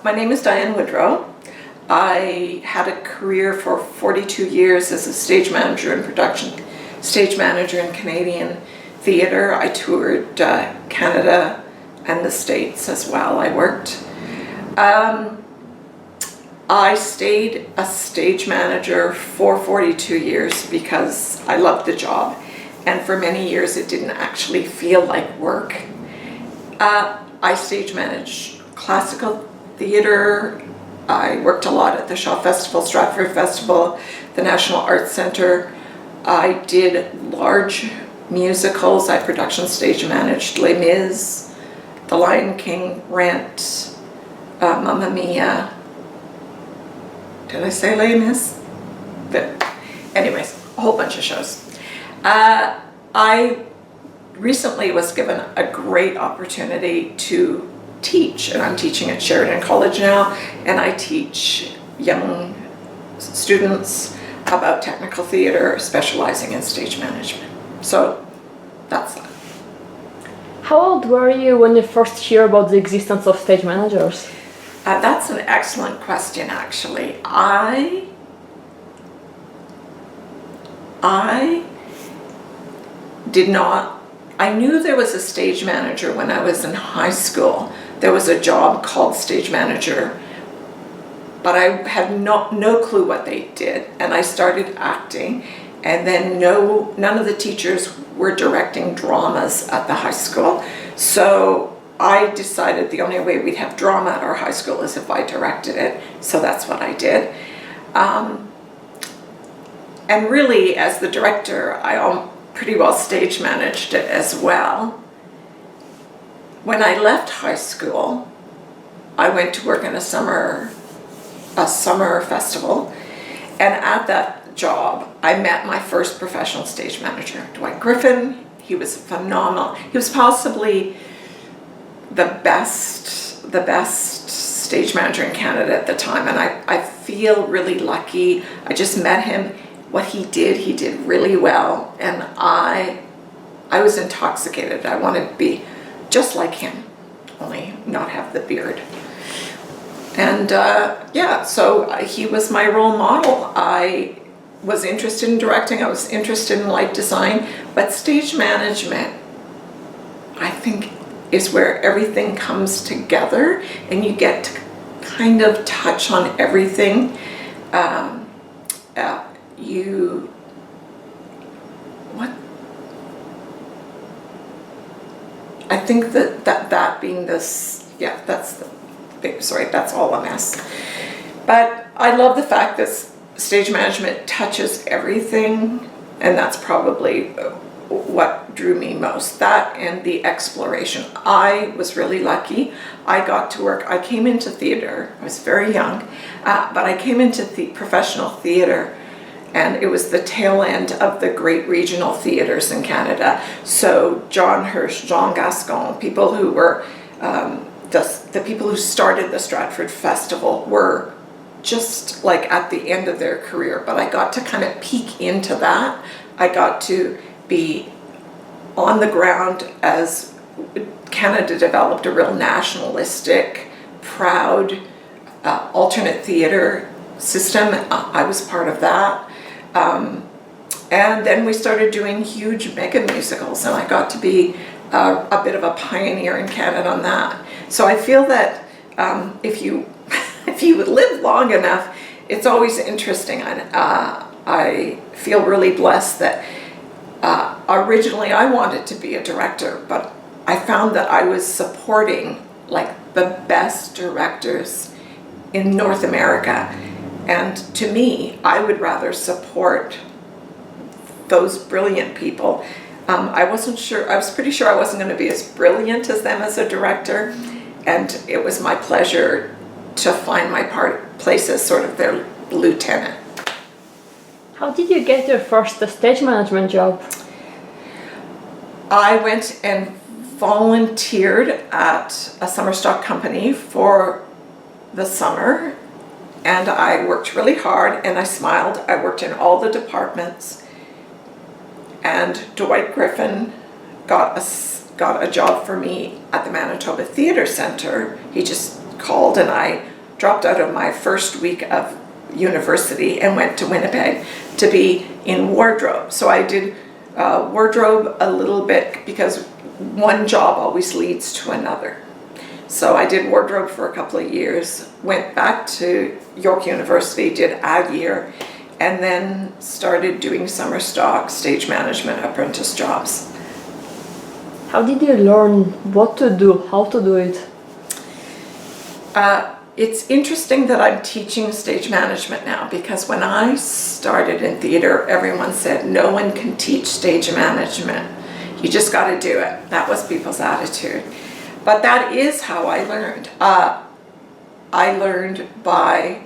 My name is Dianne Woodrow. I had a career for 42 years as a stage manager and production stage manager in Canadian theatre. I toured Canada and the States as well. I worked. I stayed a stage manager for 42 years because I loved the job, and for many years it didn't actually feel like work. I stage managed classical theatre. I worked a lot at the Charlottetown Festival, Stratford Festival, the National Arts Centre. I did large musicals. I production stage managed Les Mis, The Lion King, Rent, Mamma Mia. Did I say Les Mis? But anyways, a whole bunch of shows. I recently was given a great opportunity to teach, and I'm teaching at Sheridan College now, and I teach young students about technical theatre, specializing in stage management. So that's that. How old were you when you first heard about the existence of stage managers? That's an excellent question, actually. I did not, I knew there was a stage manager when I was in high school. There was a job called stage manager, but I had no clue what they did. And I started acting, and then none of the teachers were directing dramas at the high school. So I decided the only way we'd have drama at our high school is if I directed it. So that's what I did. And really, as the director, I pretty well stage managed it as well. When I left high school, I went to work in a summer festival, and at that job, I met my first professional stage manager, Dwight Griffin. He was phenomenal. He was possibly the best stage manager in Canada at the time, and I feel really lucky. I just met him. What he did really well, and I was intoxicated. I wanted to be just like him, only not have the beard. And so he was my role model. I was interested in directing, I was interested in light design, but stage management, I think, is where everything comes together and you get to kind of touch on everything. I think that being this, that's all a mess. But I love the fact that stage management touches everything, and that's probably what drew me most. That and the exploration. I was really lucky. I got to work, I came into theatre, I was very young, but I came into professional theatre, and it was the tail end of the great regional theatres in Canada. So John Hirsch, Jean Gascon, people who were, the people who started the Stratford Festival were just like at the end of their career, but I got to kind of peek into that. I got to be on the ground as Canada developed a real nationalistic, proud, alternate theatre system. I was part of that. And then we started doing huge mega musicals, and I got to be a bit of a pioneer in Canada on that. So I feel that if you live long enough, it's always interesting. I feel really blessed that originally I wanted to be a director, but I found that I was supporting like the best directors in North America. And to me, I would rather support those brilliant people. I wasn't sure, I was pretty sure I wasn't going to be as brilliant as them as a director, and it was my pleasure to find my place as sort of their lieutenant. How did you get your first stage management job? I went and volunteered at a summer stock company for the summer, and I worked really hard and I smiled. I worked in all the departments, and Dwight Griffin got a job for me at the Manitoba Theatre Centre. He just called and I dropped out of my first week of university and went to Winnipeg to be in wardrobe. So I did wardrobe a little bit because one job always leads to another. So I did wardrobe for a couple of years, went back to York University, did a year, and then started doing summer stock, stage management, apprentice jobs. How did you learn what to do, how to do it? It's interesting that I'm teaching stage management now, because when I started in theater, everyone said, no one can teach stage management. You just got to do it. That was people's attitude. But that is how I learned. I learned by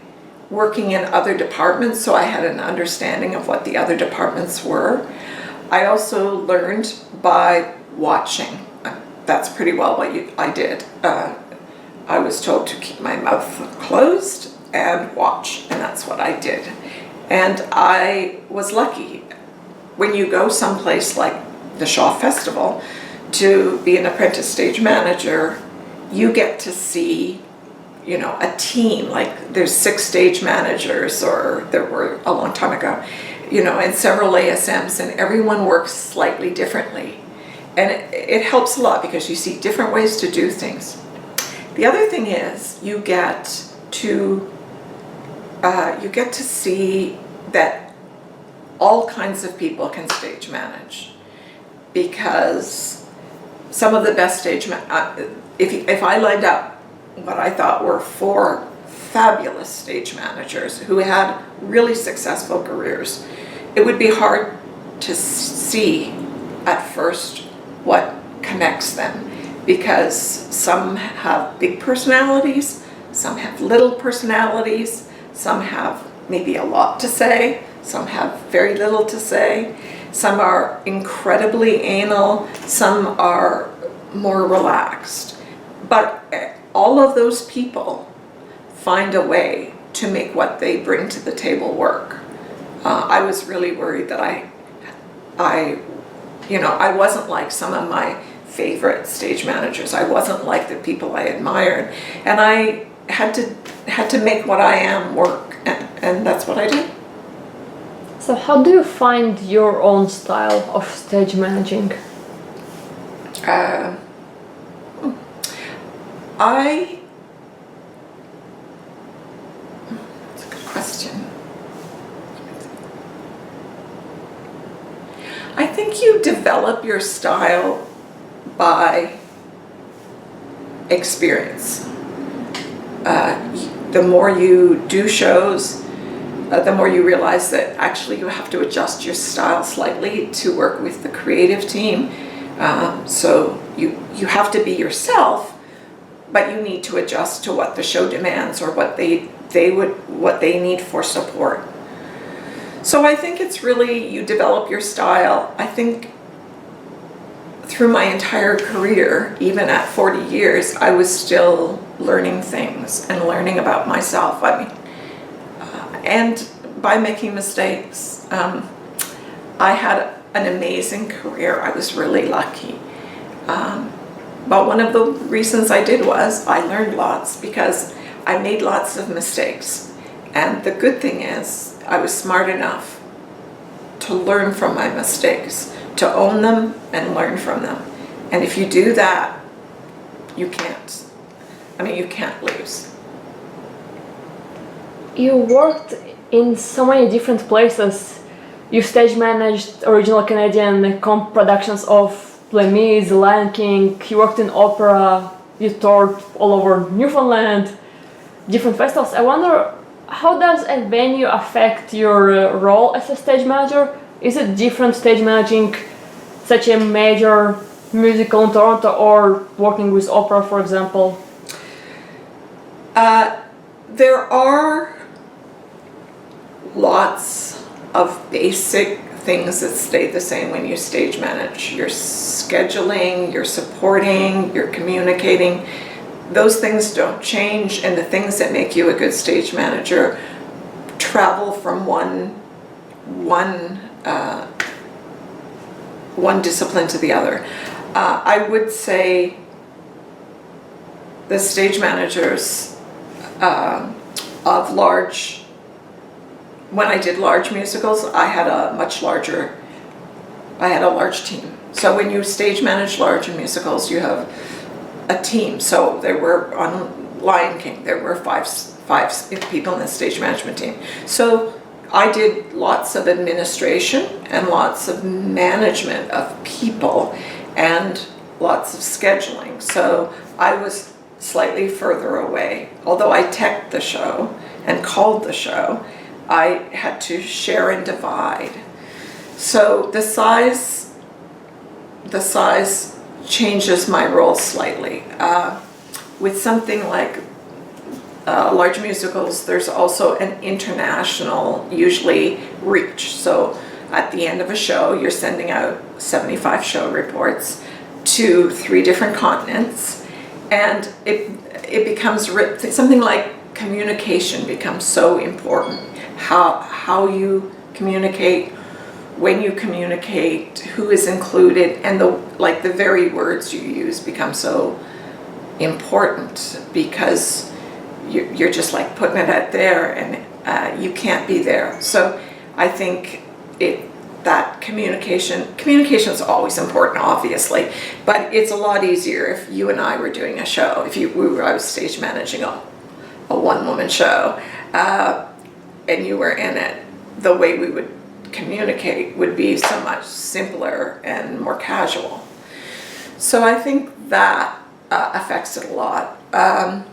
working in other departments, so I had an understanding of what the other departments were. I also learned by watching. That's pretty well what I did. I was told to keep my mouth closed and watch, and that's what I did. And I was lucky. When you go someplace like the Charlottetown Festival to be an apprentice stage manager, you get to see, you know, a team. Like there's 6 stage managers, or there were a long time ago, you know, and several ASMs, and everyone works slightly differently. And it helps a lot because you see different ways to do things. The other thing is you get to see that all kinds of people can stage manage, because some of the best stage if I lined up what I thought were 4 fabulous stage managers who had really successful careers, it would be hard to see at first what connects them. Because some have big personalities, some have little personalities, some have maybe a lot to say, some have very little to say, some are incredibly anal, some are more relaxed. But all of those people find a way to make what they bring to the table work. I was really worried that I wasn't like some of my favorite stage managers. I wasn't like the people I admired, and I had to make what I am work, and that's what I did. So how do you find your own style of stage managing? That's a good question. I think you develop your style by experience. The more you do shows, the more you realize that actually you have to adjust your style slightly to work with the creative team. So you have to be yourself, but you need to adjust to what the show demands or what they need for support. So I think it's really, you develop your style. I think through my entire career, even at 40 years, I was still learning things and learning about myself. I mean, and by making mistakes. I had an amazing career. I was really lucky. But one of the reasons I did was I learned lots because I made lots of mistakes. And the good thing is I was smart enough to learn from my mistakes, to own them and learn from them. And if you do that, you can't lose. You worked in so many different places. You stage managed original Canadian comp productions of Les Mis, The Lion King. You worked in opera. You toured all over Newfoundland, different festivals. I wonder, how does a venue affect your role as a stage manager? Is it different stage managing such a major musical in Toronto or working with opera, for example? There are lots of basic things that stay the same when you stage manage. Your scheduling, your supporting, your communicating, those things don't change, and the things that make you a good stage manager travel from one discipline to the other. I would say the stage managers of large, when I did large musicals, I had a large team. So when you stage manage large musicals, you have a team. So there were, on Lion King, there were five people in the stage management team. So I did lots of administration and lots of management of people and lots of scheduling. So I was slightly further away. Although I teched the show and called the show, I had to share and divide. So the size changes my role slightly. With something like large musicals, there's also an international, usually, reach. So at the end of a show, you're sending out 75 show reports to 3 different continents, and it becomes something like communication becomes so important. How you communicate, when you communicate, who is included, and the very words you use become so important, because you're just like putting it out there, and you can't be there. So I think that communication is always important, obviously, but it's a lot easier if you and I were doing a show. I was stage managing a one-woman show, and you were in it, the way we would communicate would be so much simpler and more casual. So I think that affects it a lot. I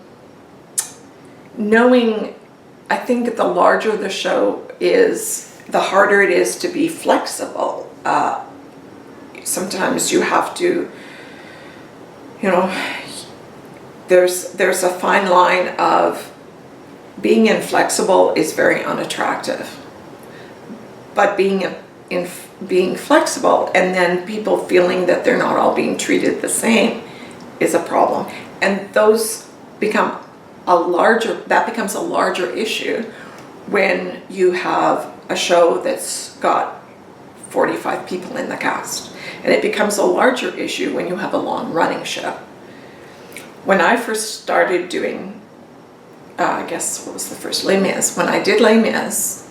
think the larger the show is, the harder it is to be flexible. Sometimes you have to, there's a fine line of being inflexible is very unattractive. But being flexible and then people feeling that they're not all being treated the same is a problem. And those becomes a larger issue when you have a show that's got 45 people in the cast. And it becomes a larger issue when you have a long-running show. When I first started doing, I guess, what was the first? Les Mis. When I did Les Mis,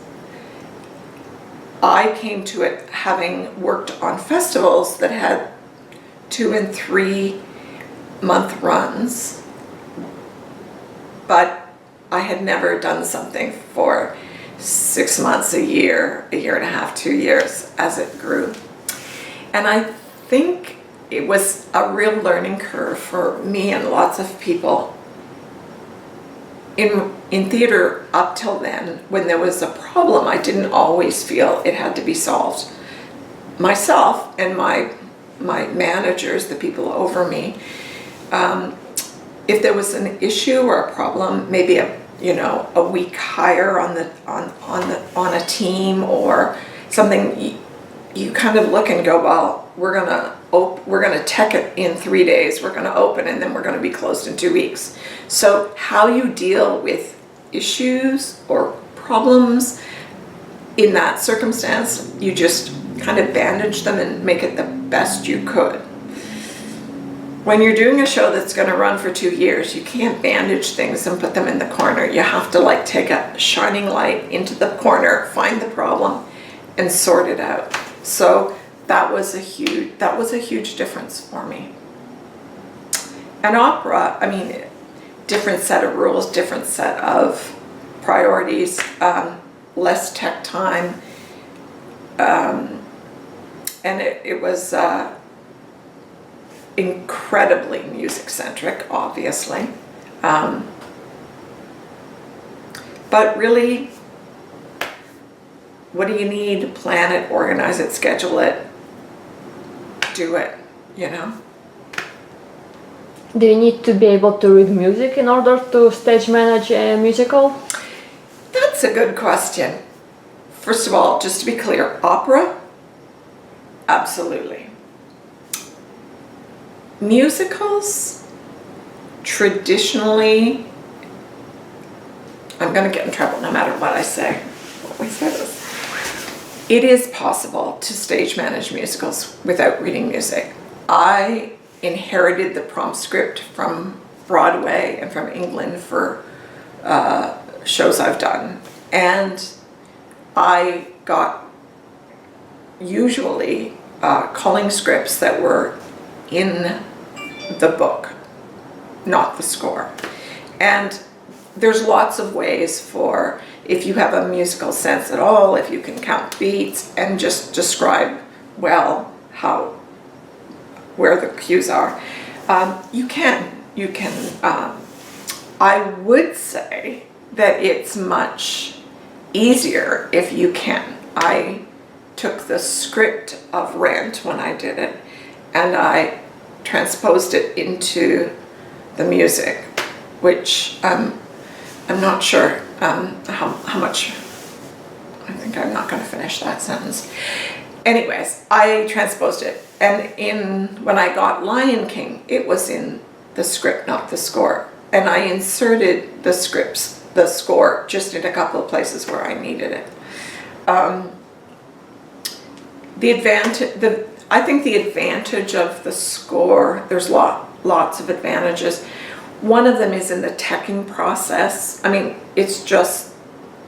I came to it having worked on festivals that had 2 and 3 month runs, but I had never done something for 6 months, a year and a half, 2 years as it grew. And I think it was a real learning curve for me and lots of people in theater up till then. When there was a problem, I didn't always feel it had to be solved. Myself and my managers, the people over me, if there was an issue or a problem, maybe a weak hire on a team or something, you kind of look and go, well, we're gonna tech it in 3 days, we're gonna open, and then we're gonna be closed in 2 weeks. So how you deal with issues or problems in that circumstance, you just kind of bandage them and make it the best you could. When you're doing a show that's going to run for 2 years, you can't bandage things and put them in the corner. You have to take a shining light into the corner, find the problem, and sort it out. So that was a huge difference for me. And opera, different set of rules, different set of priorities, less tech time, and it was incredibly music-centric, obviously. But really, what do you need? Plan it, organize it, schedule it, do it, Do you need to be able to read music in order to stage manage a musical? That's a good question. First of all, just to be clear, opera, absolutely. Musicals, traditionally, I'm going to get in trouble no matter what I say. It is possible to stage manage musicals without reading music. I inherited the prompt script from Broadway and from England for shows I've done, and I got usually calling scripts that were in the book, not the score. And there's lots of ways for, if you have a musical sense at all, if you can count beats and just describe well where the cues are, you can. I would say that it's much easier if you can. I took the script of Rent when I did it, and I transposed it into the music, which I'm not sure how much. I think I'm not going to finish that sentence. Anyways, I transposed it, and when I got Lion King, it was in the script, not the score, and I inserted the score just in a couple of places where I needed it. I think the advantage of the score, there's lots of advantages. One of them is in the teching process. I mean, it's just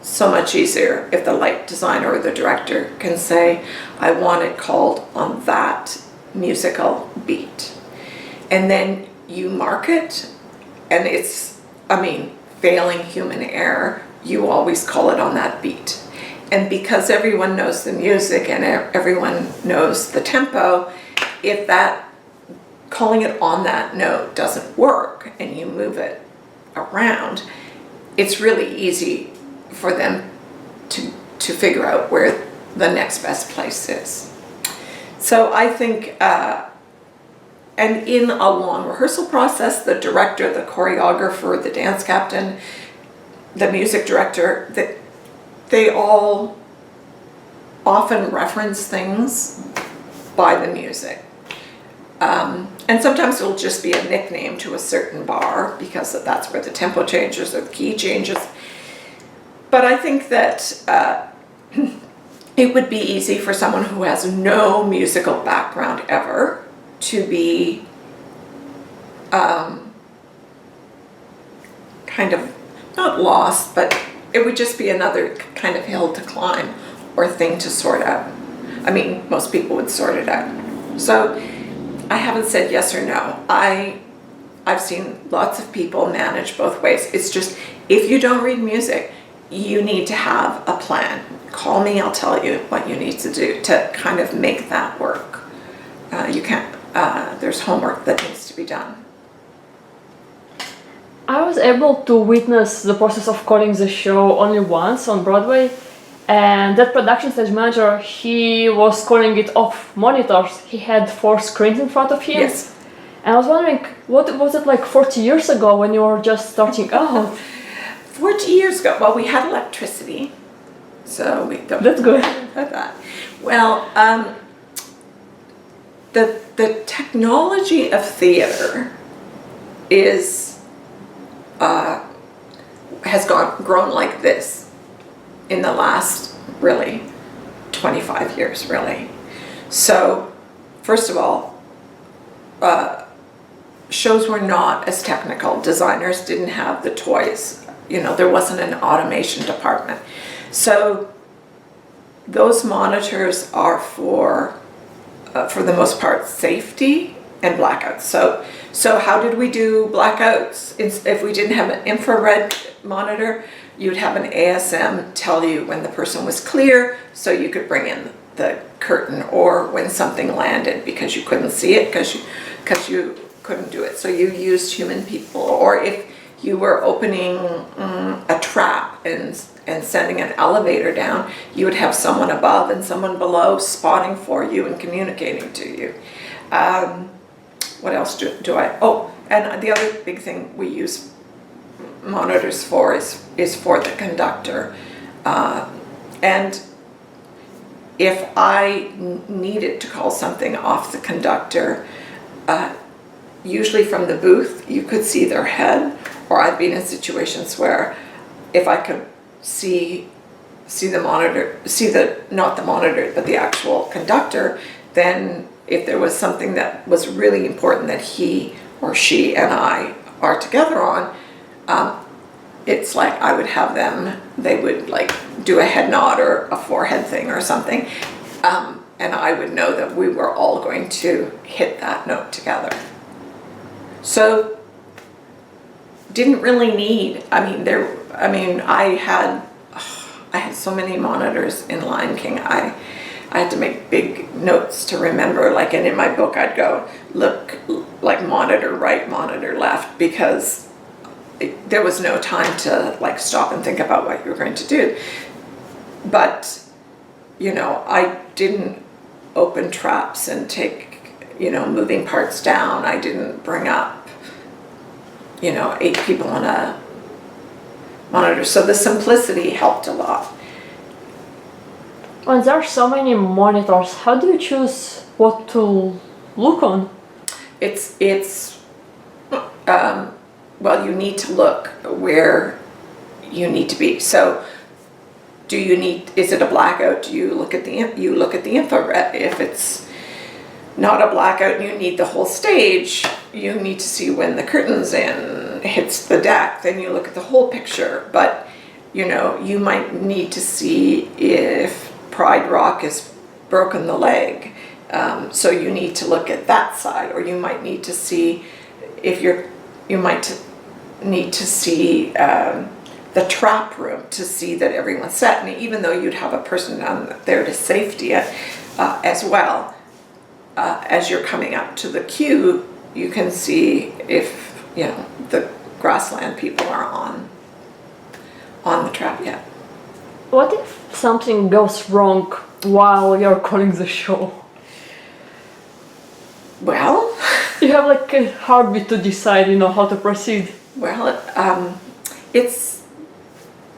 so much easier if the light designer or the director can say, I want it called on that musical beat. And then you mark it, and it's, failing human error, you always call it on that beat. And because everyone knows the music and everyone knows the tempo, if that calling it on that note doesn't work and you move it around, it's really easy for them to figure out where the next best place is. So I think, and in a long rehearsal process, the director, the choreographer, the dance captain, the music director, they all often reference things by the music. And sometimes it'll just be a nickname to a certain bar because that's where the tempo changes or the key changes. But I think that it would be easy for someone who has no musical background ever to be kind of not lost, but it would just be another kind of hill to climb or thing to sort out. Most people would sort it out. So I haven't said yes or no. I've seen lots of people manage both ways. It's just, if you don't read music, you need to have a plan. Call me, I'll tell you what you need to do to kind of make that work. You can't, there's homework that needs to be done. I was able to witness the process of coding the show only once on Broadway, and that production stage manager, he was calling it off monitors. He had 4 screens in front of him. Yes. And I was wondering, what was it like 40 years ago when you were just starting out? 40 years ago, well, we had electricity, so we don't. That's good. That. Well, the technology of theater has grown like this in the last really 25 years, really. So, first of all, shows were not as technical. Designers didn't have the toys. There wasn't an automation department. So those monitors are for the most part, safety and blackouts. So how did we do blackouts? If we didn't have an infrared monitor, you'd have an ASM tell you when the person was clear, so you could bring in the curtain, or when something landed because you couldn't see it because you couldn't do it. So you used human people, or if you were opening a trap and sending an elevator down, you would have someone above and someone below spotting for you and communicating to you. What else do I? Oh, and the other big thing we use monitors for is for the conductor. And if I needed to call something off the conductor, usually from the booth, you could see their head, or I've been in situations where if I could see the monitor, not the monitor, but the actual conductor, then if there was something that was really important that he or she and I are together on, it's like I would have them, they would like do a head nod or a forehead thing or something. And I would know that we were all going to hit that note together. So didn't really need, I had so many monitors in Lion King. I had to make big notes to remember, like, and in my book I'd go, look, like monitor right, monitor left, because there was no time to like stop and think about what you were going to do. But, you know, I didn't open traps and take, you know, moving parts down. I didn't bring up, you know, 8 people on a monitor. So the simplicity helped a lot. When there are so many monitors, how do you choose what to look on? Well, you need to look where you need to be. So is it a blackout? Do you look at the infrared? If it's not a blackout and you need the whole stage, you need to see when the curtain's in, hits the deck, then you look at the whole picture. But, you know, you might need to see if Pride Rock has broken the leg. So you need to look at that side, or you might need to see if you might need to see the trap room to see that everyone's set. And even though you'd have a person down there to safety it as well, as you're coming up to the queue, you can see if, you know, the grassland people are on the trap yet. What if something goes wrong while you're calling the show? Well, you have like a heartbeat to decide, you know, how to proceed. Well, it's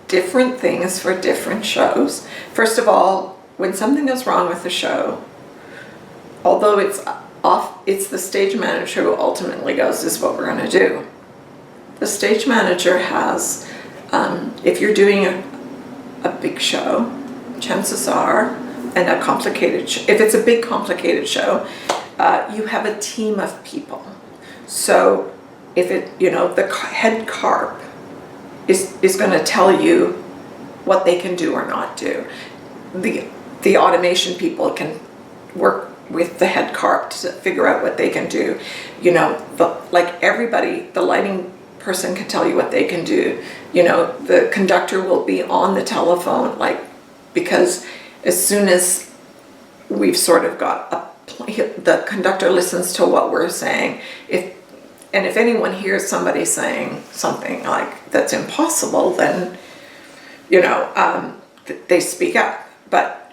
different things for different shows. First of all, when something goes wrong with the show, although it's the stage manager who ultimately goes, this is what we're going to do. The stage manager has, if you're doing a big show, chances are, and a complicated if it's a big complicated show, you have a team of people. So if it, you know, the head carp is going to tell you what they can do or not do. The automation people can work with the head carp to figure out what they can do. You know, like everybody, the lighting person can tell you what they can do. You know, the conductor will be on the telephone, like, because as soon as we've sort of got the conductor listens to what we're saying. If anyone hears somebody saying something like that's impossible, then, you know, they speak up. But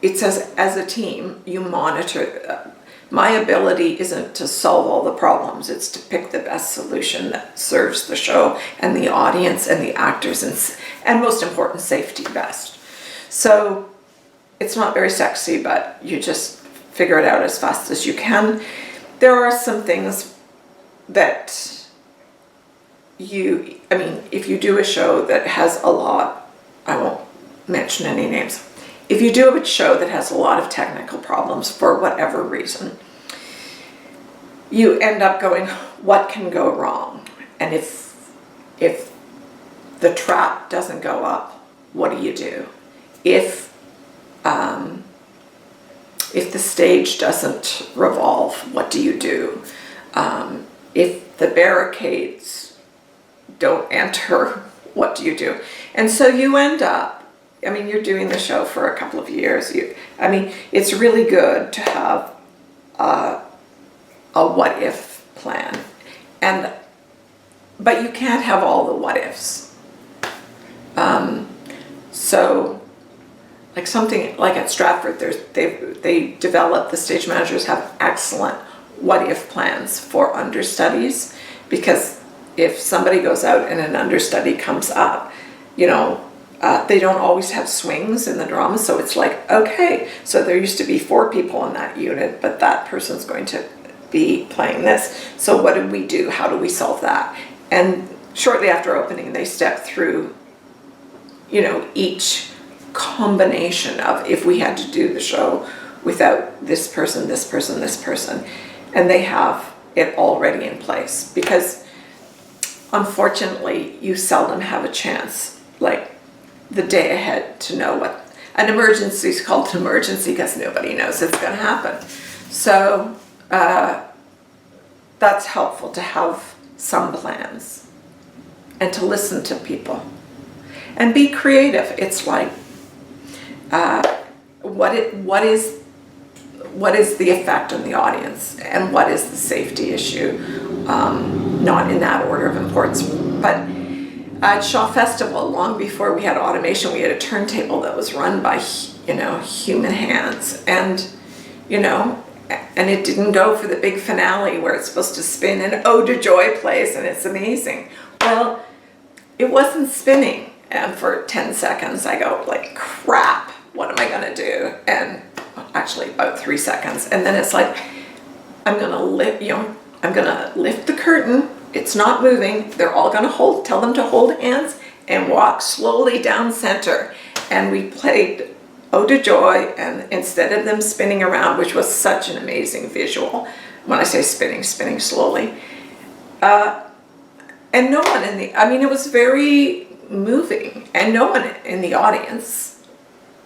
it says, as a team, you monitor. My ability isn't to solve all the problems, it's to pick the best solution that serves the show and the audience and the actors and most important, safety best. So it's not very sexy, but you just figure it out as fast as you can. There are some things that if you do a show that has a lot, I won't mention any names. If you do a show that has a lot of technical problems for whatever reason, you end up going, what can go wrong? And if the trap doesn't go up, what do you do? If the stage doesn't revolve, what do you do? If the barricades don't enter, what do you do? And so you end up, you're doing the show for a couple of years. It's really good to have a what if plan. But you can't have all the what ifs. So like something like at Stratford, they develop, the stage managers have excellent what if plans for understudies, because if somebody goes out and an understudy comes up, they don't always have swings in the drama. So it's like, okay, so there used to be 4 people in that unit, but that person's going to be playing this. So what do we do? How do we solve that? And shortly after opening, they step through, each combination of if we had to do the show without this person, this person, this person, and they have it already in place. Because unfortunately, you seldom have a chance, like the day ahead, to know what an emergency is called an emergency because nobody knows it's going to happen. So that's helpful to have some plans and to listen to people and be creative. It's like, what is the effect on the audience and what is the safety issue? Not in that order of importance, but at Shaw Festival, long before we had automation, we had a turntable that was run by, human hands, and it didn't go for the big finale where it's supposed to spin and Ode to Joy plays and it's amazing. Well, it wasn't spinning, and for 10 seconds I go like, crap, what am I gonna do? And actually about 3 seconds, and then it's like, I'm gonna lift the curtain. It's not moving. They're all gonna tell them to hold hands and walk slowly down center. And we played Ode to Joy, and instead of them spinning around, which was such an amazing visual, when I say spinning slowly, and no one it was very moving, and no one in the audience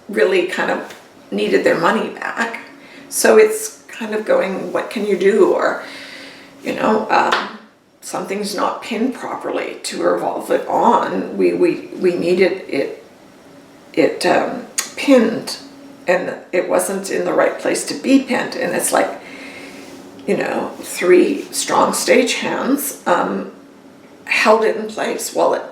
really kind of needed their money back. So it's kind of going, what can you do? Or, something's not pinned properly to revolve it on. We needed it pinned, and it wasn't in the right place to be pinned. And it's like, 3 strong stage hands held it in place while it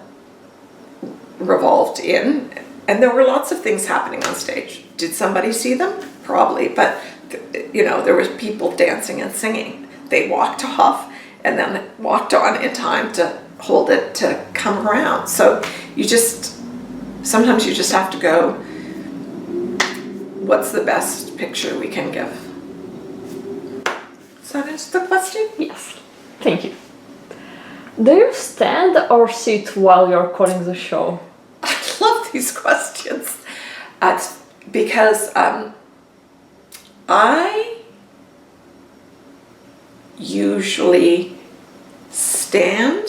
revolved in. And there were lots of things happening on stage. Did somebody see them? Probably, but there was people dancing and singing. They walked off and then walked on in time to hold it to come around. So sometimes you just have to go, what's the best picture we can give? Does that answer the question? Yes, thank you. Do you stand or sit while you're recording the show? I love these questions. Because I usually stand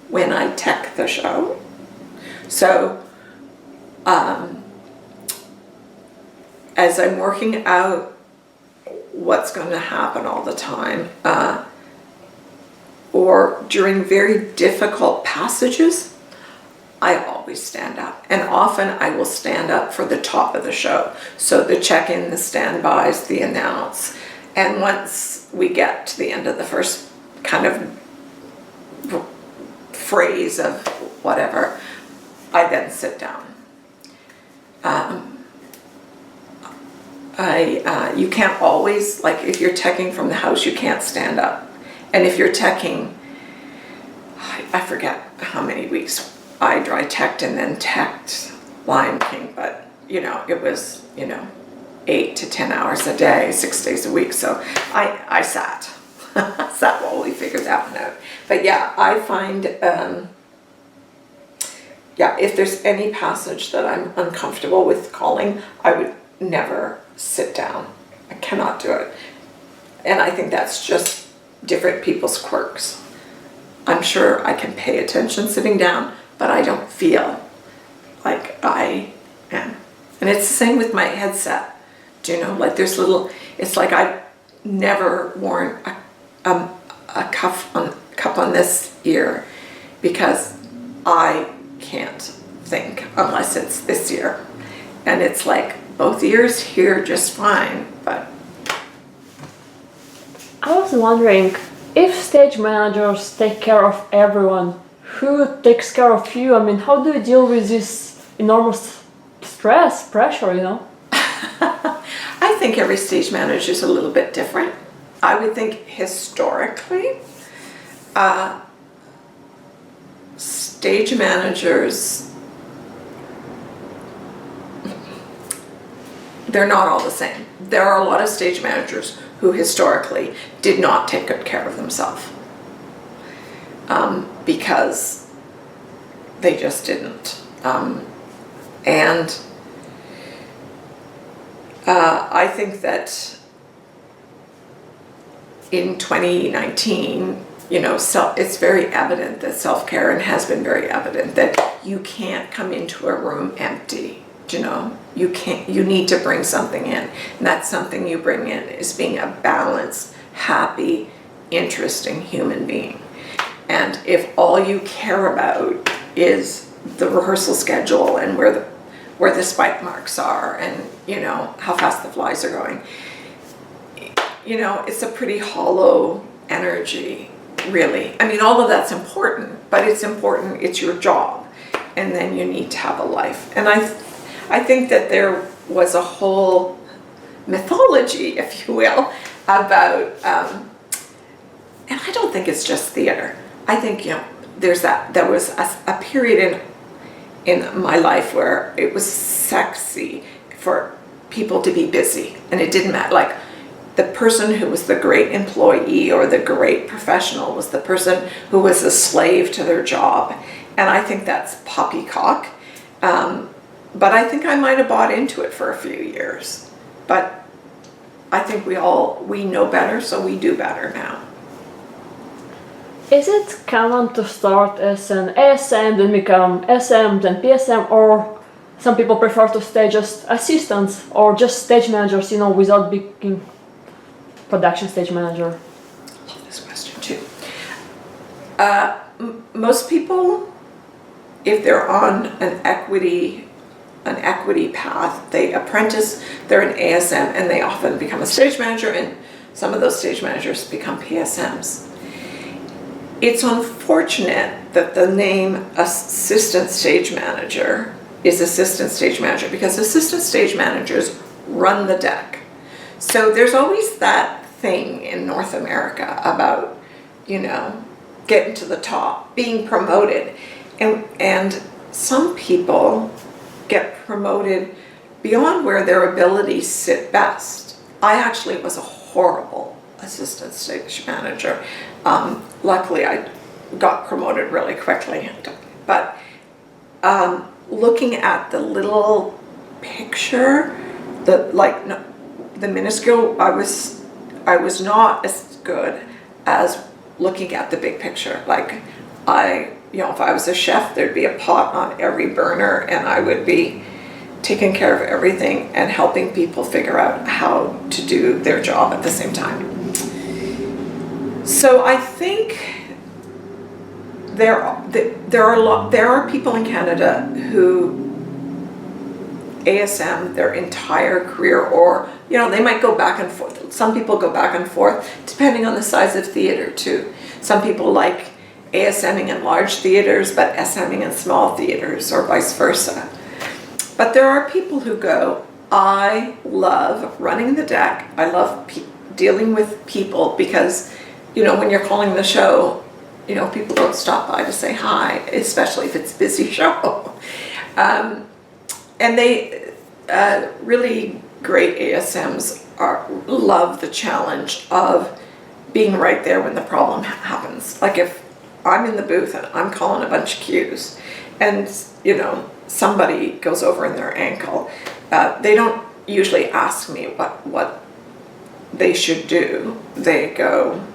when I tech the show. So as I'm working out what's going to happen all the time, or during very difficult passages, I always stand up, and often I will stand up for the top of the show. So the check-in, the standbys, the announce, and once we get to the end of the first kind of phrase of whatever, I then sit down. You can't always, like if you're teching from the house, you can't stand up. And if you're teching, I forget how many weeks I dry teched and then teched Lion King, but it was 8 to 10 hours a day, 6 days a week. So I sat while we figured that one out. But yeah, I find if there's any passage that I'm uncomfortable with calling, I would never sit down. I cannot do it. And I think that's just different people's quirks. I'm sure I can pay attention sitting down, but I don't feel like I am. And it's the same with my headset. Do you know, like it's like I've never worn a cup on this ear because I can't think unless it's this ear. And it's like both ears hear just fine, but... I was wondering, if stage managers take care of everyone, who takes care of you? I mean, how do you deal with this enormous stress, pressure, I think every stage manager is a little bit different. I would think historically, stage managers, they're not all the same. There are a lot of stage managers who historically did not take good care of themselves because they just didn't. And I think that in 2019, it's very evident that self-care, and has been very evident, that you can't come into a room empty. You need to bring something in, and that something you bring in is being a balanced, happy, interesting human being. And if all you care about is the rehearsal schedule and where the spike marks are, and how fast the flies are going, it's a pretty hollow energy, really. I mean, all of that's important, but it's your job, and then you need to have a life. And I think that there was a whole mythology, if you will, about, and I don't think it's just theater. I think, there was a period in my life where it was sexy for people to be busy, and it didn't matter. Like, the person who was the great employee or the great professional was the person who was a slave to their job. And I think that's poppycock. But I think I might have bought into it for a few years. But I think we know better, so we do better now. Is it common to start as an ASM, then become SM, then PSM, or some people prefer to stay just assistants or just stage managers, without being production stage manager? I love this question too. Most people, if they're on an equity path, they apprentice, they're an ASM, and they often become a stage manager, and some of those stage managers become PSMs. It's unfortunate that the name assistant stage manager is assistant stage manager, because assistant stage managers run the deck. So there's always that thing in North America about, getting to the top, being promoted. And some people get promoted beyond where their abilities sit best. I actually was a horrible assistant stage manager. Luckily, I got promoted really quickly. But looking at the little picture, the minuscule, I was not as good as looking at the big picture. Like, if I was a chef, there'd be a pot on every burner, and I would be taking care of everything and helping people figure out how to do their job at the same time. So I think there are people in Canada who ASM their entire career, or they might go back and forth. Some people go back and forth depending on the size of theater too. Some people like ASMing in large theaters but SMing in small theaters, or vice versa. But there are people who go, I love running the deck, I love dealing with people, because when you're calling the show, people don't stop by to say hi, especially if it's a busy show. And they really great ASMs love the challenge of being right there when the problem happens. Like, if I'm in the booth and I'm calling a bunch of cues, and somebody goes over in their ankle, they don't usually ask me what they should do. They go,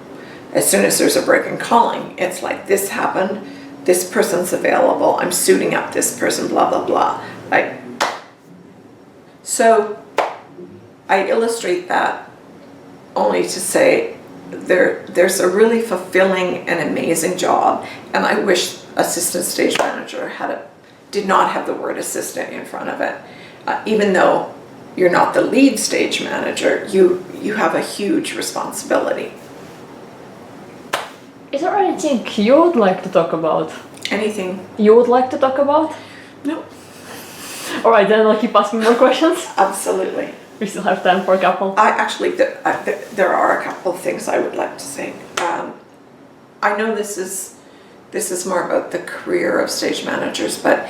as soon as there's a break in calling, it's like, this happened, this person's available, I'm suiting up this person, blah, blah, blah. So I illustrate that only to say there's a really fulfilling and amazing job, and I wish assistant stage manager did not have the word assistant in front of it. Even though you're not the lead stage manager, you have a huge responsibility. Is there anything you would like to talk about? Anything you would like to talk about? No. All right, then I'll keep asking more questions. Absolutely. We still have time for a couple. There are a couple of things I would like to say. I know this is more about the career of stage managers, but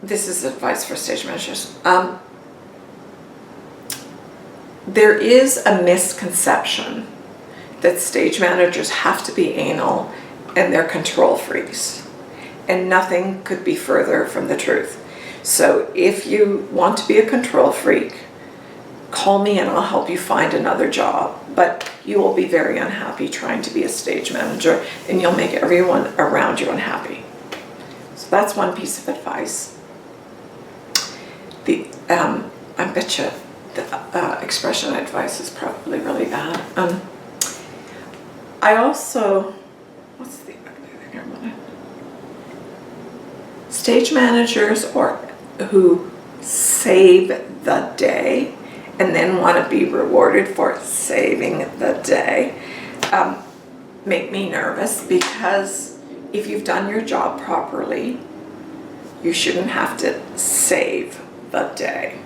this is advice for stage managers. There is a misconception that stage managers have to be anal and they're control freaks. And nothing could be further from the truth. So if you want to be a control freak, call me and I'll help you find another job. but you will be very unhappy trying to be a stage manager, and you'll make everyone around you unhappy. So that's one piece of advice. I bet you the expression advice is probably really bad. I also, what's the other thing I wanted? Stage managers who save the day and then want to be rewarded for saving the day make me nervous, because if you've done your job properly, you shouldn't have to save the day.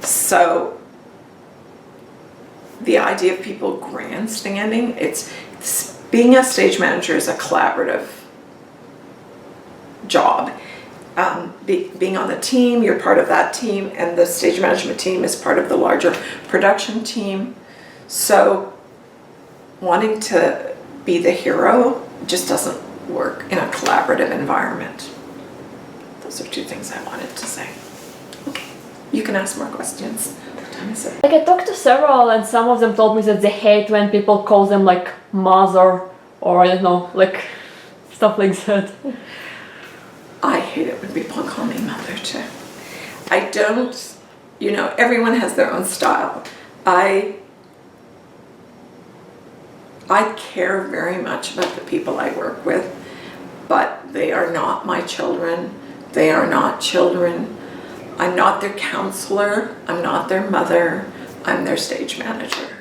So the idea of people grandstanding, being a stage manager is a collaborative job. Being on the team, you're part of that team, and the stage management team is part of the larger production team. So wanting to be the hero just doesn't work in a collaborative environment. Those are two things I wanted to say. Okay, you can ask more questions. What time is it? Like, I talked to several, and some of them told me that they hate when people call them like mother, or I don't know, like stuff like that. I hate it when people call me mother too. I don't, everyone has their own style. I care very much about the people I work with, but they are not my children. They are not children. I'm not their counselor. I'm not their mother. I'm their stage manager.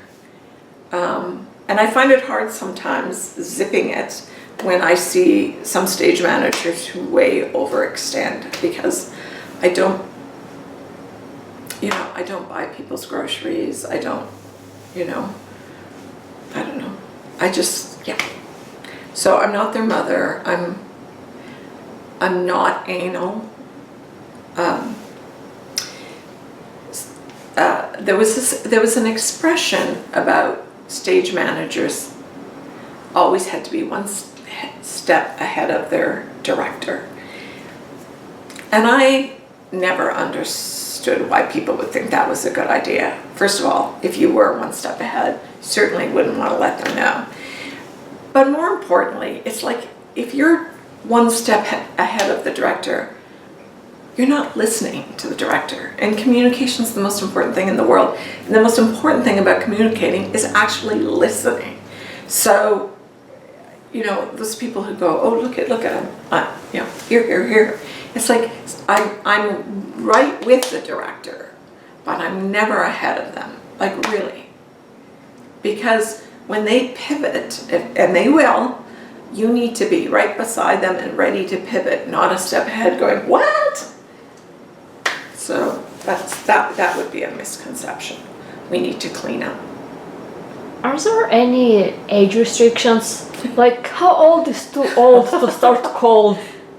And I find it hard sometimes zipping it when I see some stage managers who way overextend, because I don't buy people's groceries. I don't know. So I'm not their mother. I'm not anal. There was an expression about stage managers always had to be one step ahead of their director. And I never understood why people would think that was a good idea. First of all, if you were one step ahead, you certainly wouldn't want to let them know. But more importantly, it's like if you're one step ahead of the director, you're not listening to the director. And communication is the most important thing in the world. And the most important thing about communicating is actually listening. So, those people who go, oh, look at him, here. It's like I'm right with the director, but I'm never ahead of them, like really. Because when they pivot, and they will, you need to be right beside them and ready to pivot, not a step ahead going, what? So that would be a misconception we need to clean up. Are there any age restrictions? Like, how old is too old to start cold?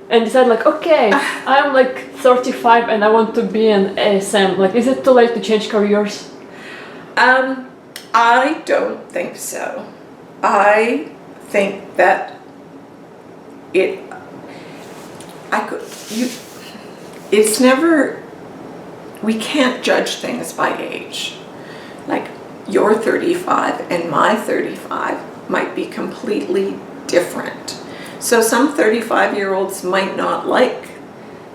And decide like, okay, I'm like 35 and I want to be an ASM. Like, is it too late to change careers? I don't think so. I think that we can't judge things by age. Like, your 35 and my 35 might be completely different. So some 35-year-olds might not like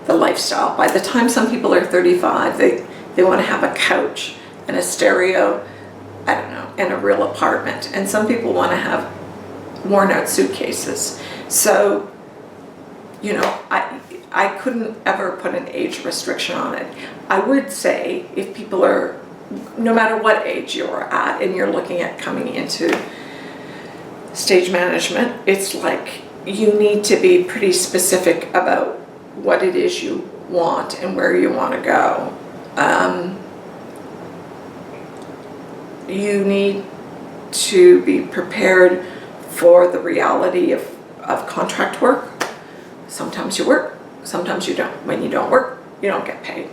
the lifestyle. By the time some people are 35, they want to have a couch and a stereo, I don't know, and a real apartment. And some people want to have worn out suitcases. So, I couldn't ever put an age restriction on it. I would say if people are, no matter what age you're at and you're looking at coming into stage management, it's like you need to be pretty specific about what it is you want and where you want to go. You need to be prepared for the reality of contract work. Sometimes you work, sometimes you don't. When you don't work, you don't get paid.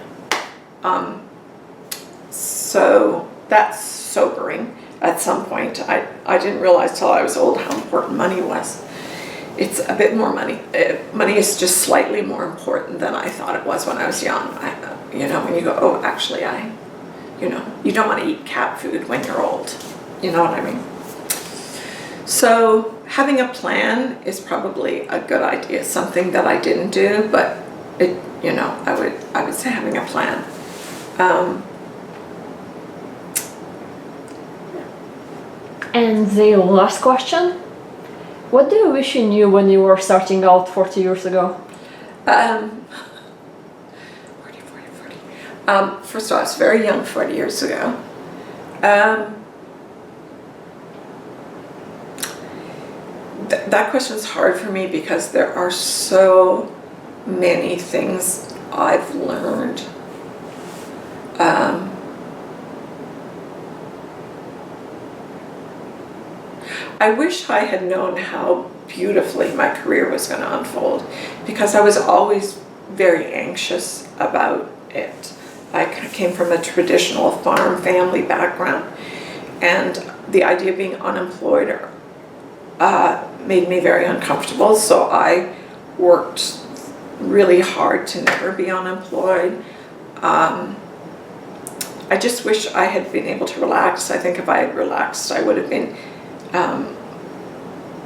So that's sobering. At some point, I didn't realize till I was old how important money was. It's a bit more money. Money is just slightly more important than I thought it was when I was young. When you go, oh, actually, you don't want to eat cat food when you're old. You know what I mean? So having a plan is probably a good idea, something that I didn't do, but it, you know, I would say having a plan. And the last question, what do you wish you knew when you were starting out 40 years ago? 40. First of all, I was very young 40 years ago. That question is hard for me because there are so many things I've learned. I wish I had known how beautifully my career was going to unfold, because I was always very anxious about it. I came from a traditional farm family background, and the idea of being unemployed made me very uncomfortable, so I worked really hard to never be unemployed. I just wish I had been able to relax. I think if I had relaxed, I would have been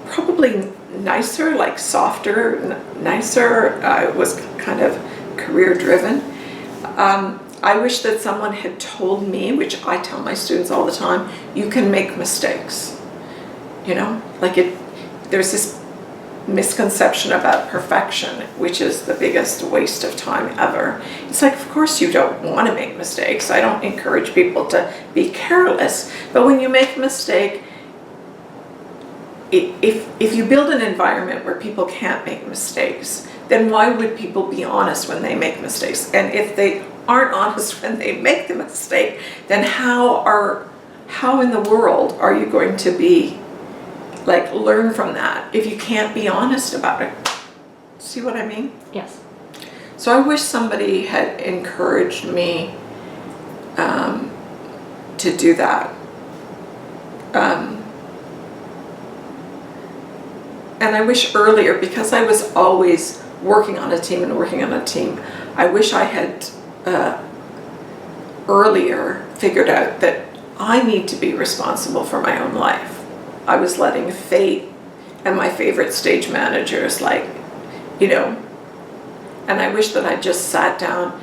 probably nicer, like softer, nicer. I was kind of career driven. I wish that someone had told me, which I tell my students all the time, you can make mistakes. You know, like there's this misconception about perfection, which is the biggest waste of time ever. It's like, of course you don't want to make mistakes. I don't encourage people to be careless, but when you make a mistake, if you build an environment where people can't make mistakes, then why would people be honest when they make mistakes? And if they aren't honest when they make the mistake, then how in the world are you going to be, like, learn from that if you can't be honest about it? See what I mean? Yes. So I wish somebody had encouraged me to do that. And I wish earlier, because I was always working on a team, I wish I had earlier figured out that I need to be responsible for my own life. I was letting fate and my favorite stage managers, like, you know, and I wish that I just sat down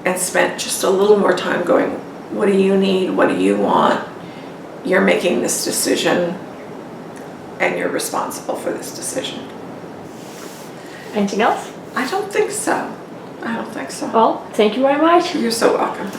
and spent just a little more time going, what do you need? What do you want? You're making this decision, and you're responsible for this decision. Anything else? I don't think so. Well, thank you very much. You're so welcome.